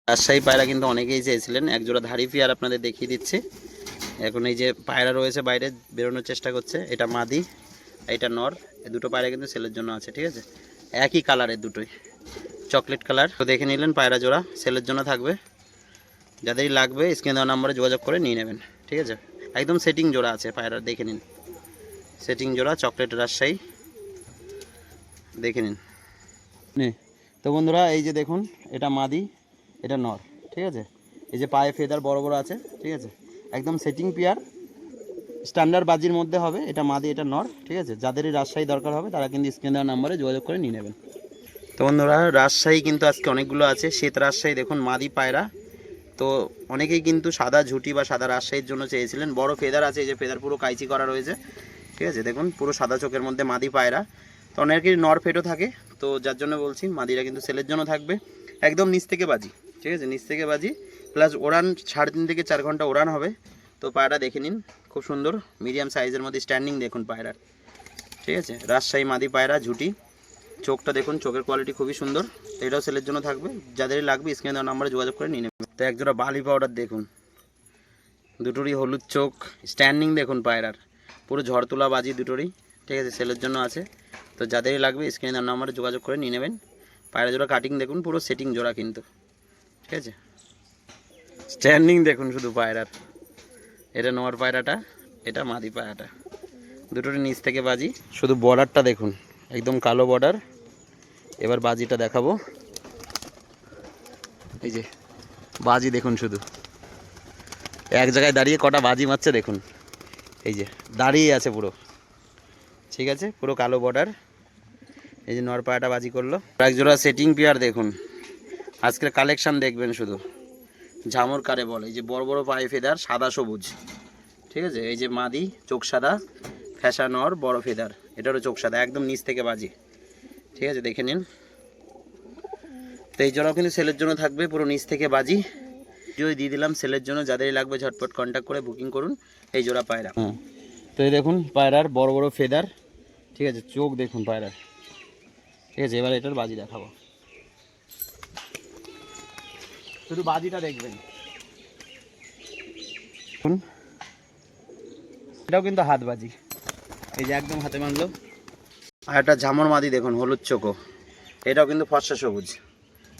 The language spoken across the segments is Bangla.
রাজশাহী পায়রা কিন্তু অনেকেই চেয়েছিলেন, এক জোড়া ধাড়ি পেয়ার আপনাদের দেখিয়ে দিচ্ছি। এখন এই যে পায়রা রয়েছে বাইরে বেরোনোর চেষ্টা করছে, এটা মাদি, এটা নর। এই দুটো পায়রা কিন্তু সেলের জন্য আছে, ঠিক আছে। একই কালারের দুটোই, চকলেট কালার। তো দেখে নিলেন পায়রা জোড়া সেলের জন্য থাকবে। যাদেরই লাগবে স্ক্রিনে দেওয়া নাম্বারে যোগাযোগ করে নিয়ে নেবেন, ঠিক আছে। একদম সেটিং জোড়া আছে পায়রা, দেখে নিন সেটিং জোড়া, চকলেট রাজশাহী, দেখে নিন। তো বন্ধুরা এই যে দেখুন, এটা মাদি, এটা নর, ঠিক আছে। এই যে পায়ে ফেদার বড় বড় আছে, ঠিক আছে। একদম সেটিং পেয়ার, স্ট্যান্ডার্ড বাজির মধ্যে হবে। এটা মাদি, এটা নর, ঠিক আছে। যাদেরই রাজশাহী দরকার হবে তারা কিন্তু স্ক্রিনে দেওয়া নাম্বারে যোগাযোগ করে নিয়ে নেবেন। তো বন্ধুরা রাজশাহী কিন্তু আজকে অনেকগুলো আছে। শীত রাজশাহী দেখুন, মাদি পায়রা। তো অনেকেই কিন্তু সাদা ঝুটি বা সাদা রাজশাহীর জন্য চেয়েছিলেন। বড় ফেদার আছে, এই যে ফেদার পুরো কাইচি করা রয়েছে, ঠিক আছে। দেখুন পুরো সাদা চোখের মধ্যে মাদি পায়রা। তো অনেকেরই নর ফেটও থাকে, তো যার জন্য বলছি মাদিরা কিন্তু সেলের জন্য থাকবে। একদম নিচ থেকে বাজি, ঠিক আছে, নিচ থেকে বাজি, প্লাস ওড়ান 3.5 থেকে 4 ঘন্টা ওড়ান হবে। তো পায়রা দেখে নিন, খুব সুন্দর মিডিয়াম সাইজের মধ্যে স্ট্যান্ডিং দেখুন পায়রার, ঠিক আছে। রাজশাহী মাদি পায়রা, ঝুটি, চোখটা দেখুন, চোখের কোয়ালিটি খুবই সুন্দর। তো এটাও সেলের জন্য থাকবে। যাদেরই লাগবে স্ক্রিনে দেওয়া নাম্বারে যোগাযোগ করে নিয়ে নেবেন। তো একজোড়া বালি পাউডার দেখুন, দুটোরই হলুদ চোখ, স্ট্যান্ডিং দেখুন পায়রার, পুরো ঝড় তোলা বাজি দুটোরই, ঠিক আছে, সেলের জন্য আছে। তো যাদেরই লাগবে স্ক্রিনে দেওয়া নাম্বারে যোগাযোগ করে নিয়ে নেবেন। পায়রা জোড়া কাটিং দেখুন, পুরো সেটিং জোড়া কিন্তু, ঠিক আছে। স্ট্যান্ডিং দেখুন শুধু পায়রার, এটা নর পায়রাটা, এটা মাদি পায়রাটা, দুটোরই নিচ থেকে বাজি। শুধু বর্ডারটা দেখুন, একদম কালো বর্ডার। এবার বাজিটা দেখাবো, এই যে বাজি দেখুন, শুধু এক জায়গায় দাঁড়িয়ে কটা বাজি মারছে দেখুন, এই যে দাঁড়িয়ে আছে পুরো, ঠিক আছে, পুরো কালো বর্ডার। এই যে নর পায়রাটা বাজি করলো। এক জোড়া সেটিং পেয়ার দেখুন, আজকের কালেকশন দেখবেন শুধু, ঝামর কারে বলে। এই যে বড় বড় পায়ে ফেদার, সাদা সবুজ, ঠিক আছে। এই যে মাদি, চোখ সাদা, ফ্যাশা নর, বড় ফেদার, এটারও চোখ সাদা, একদম নিচ থেকে বাজি, ঠিক আছে, দেখে নিন। তো এই জোড়াও কিন্তু সেলের জন্য থাকবে, পুরো নিচ থেকে বাজি যদি দিয়ে দিলাম সেলের জন্য। যাদেরই লাগবে ঝটপট কন্ট্যাক্ট করে বুকিং করুন এই জোড়া পায়রা। তো এই দেখুন পায়রার বড় বড় ফেদার, ঠিক আছে, চোখ দেখুন পায়রার, ঠিক আছে। এবার এটার বাজি দেখাবো, শুধু বাজিটা দেখবেন। এটাও কিন্তু হাত বাজি, এই যে একদম হাতে মানলো। আর একটা ঝামর মাদি দেখুন, হলুদ চোখো, এটাও কিন্তু ফর্সা সবুজ,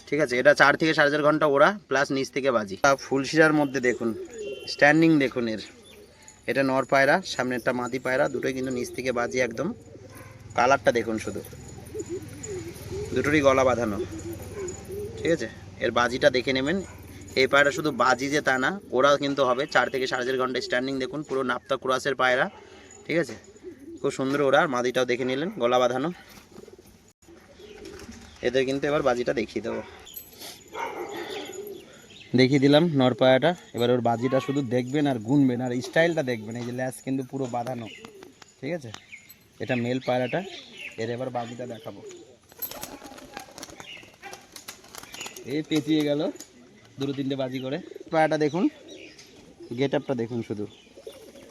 ঠিক আছে। এটা 4 থেকে 4.5 ঘন্টা ওরা, প্লাস নিচ থেকে বাজি। ফুলশিরার মধ্যে দেখুন, স্ট্যান্ডিং দেখুন এর, এটা নর পায়রা, সামনে একটা মাদি পায়রা, দুটোই কিন্তু নিচ থেকে বাজি একদম। কালারটা দেখুন শুধু, দুটোরই গলা বাঁধানো, ঠিক আছে। এর বাজিটা দেখে নেবেন। এই পায়রা শুধু বাজি যে তা না, ওরা কিন্তু হবে 4 থেকে 4.5 ঘন্টা স্ট্যান্ডিং দেখুন, পুরো নাপ্তা ক্রসের পায়রা, ঠিক আছে, খুব সুন্দর ওরা। মাদিটাও দেখে নিলেন, গলা বাঁধানো। এদের কিন্তু এবার বাজিটা দেখিয়ে দেবো, দেখিয়ে দিলাম নর পায়রাটা। এবার ওর বাজিটা শুধু দেখবেন আর গুনবেন, আর স্টাইলটা দেখবেন। এই যে ল্যাস কিন্তু পুরো বাঁধানো, ঠিক আছে। এটা মেল পায়রাটা, এর এবার বাজিটা দেখাবো। এই পেঁচিয়ে গেল, 2-3টে বাজি করে। পায়রাটা দেখুন, গেট আপটা দেখুন শুধু,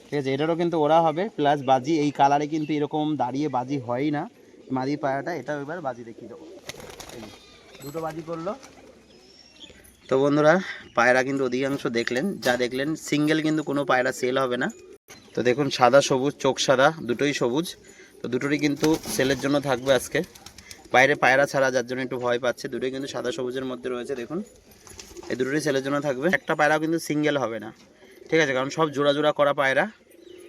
ঠিক আছে। এটারও কিন্তু ওরা হবে, প্লাস বাজি এই কালারে কিন্তু এরকম দাঁড়িয়ে বাজি হয়ই না মাদি পায়রাটা। এটাও এবার বাজি দেখিয়ে দেবো, দুটো বাজি করলো। তো বন্ধুরা পায়রা কিন্তু অধিকাংশ দেখলেন, যা দেখলেন সিঙ্গেল কিন্তু কোনো পায়রা সেল হবে না। তো দেখুন সাদা সবুজ, চোখ সাদা, দুটোই সবুজ। তো দুটোরই কিন্তু সেলের জন্য থাকবে আজকে। বাইরে পায়রা ছাড়া, যার জন্য একটু ভয় পাচ্ছে, দুটোই কিন্তু সাদা সবুজের মধ্যে রয়েছে দেখুন। এই দুটোরই সেলের জন্য থাকবে। একটা পায়রাও কিন্তু সিঙ্গেল হবে না, ঠিক আছে, কারণ সব জোড়া জোড়া করা পায়রা।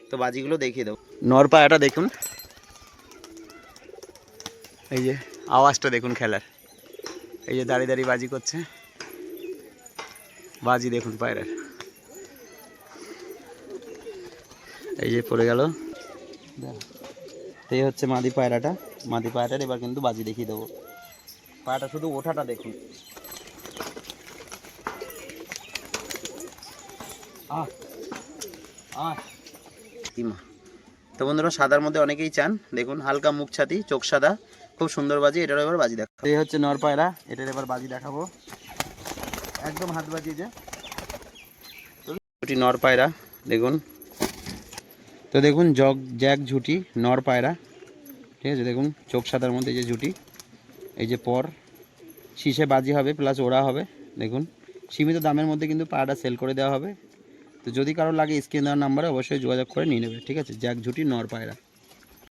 তো বাজিগুলো দেখিয়ে দেবো। নর পায়রাটা দেখুন, এই যে আওয়াজটা দেখুন খেলার, এই যে দাঁড়িয়ে দাঁড়িয়ে বাজি করছে, বাজি দেখুন পায়রার, এই যে পড়ে গেল। এই হচ্ছে মাদি পায়রাটা, মাদি পায়রাটার এবার কিন্তু বাজি দেখিয়ে দেবো। পায়রাটা শুধু ওঠাটা দেখুন, তো বন্ধুরা সাদার মধ্যে অনেকেই চান, দেখুন হালকা মুখ ছাতি, চোখ সাদা, খুব সুন্দর বাজি। এটার এবার বাজি দেখাবো। এই হচ্ছে নর পায়রা, এটার এবার বাজি দেখাবো, একদম হাত বাজি। যে নর পায়রা দেখুন, তো দেখুন জ্যাক ঝুটি নর পায়রা, ঠিক আছে। দেখুন চোখ সাদার মধ্যে যে ঝুটি, এই যে পর শীষে বাজি হবে, প্লাস ওড়া হবে দেখুন। সীমিত দামের মধ্যে কিন্তু পায়রাটা সেল করে দেওয়া হবে। তো যদি কারো লাগে স্ক্রিন দেওয়ার নাম্বারে অবশ্যই যোগাযোগ করে নিয়ে নেবে, ঠিক আছে। জ্যাক ঝুটি নর পায়রা।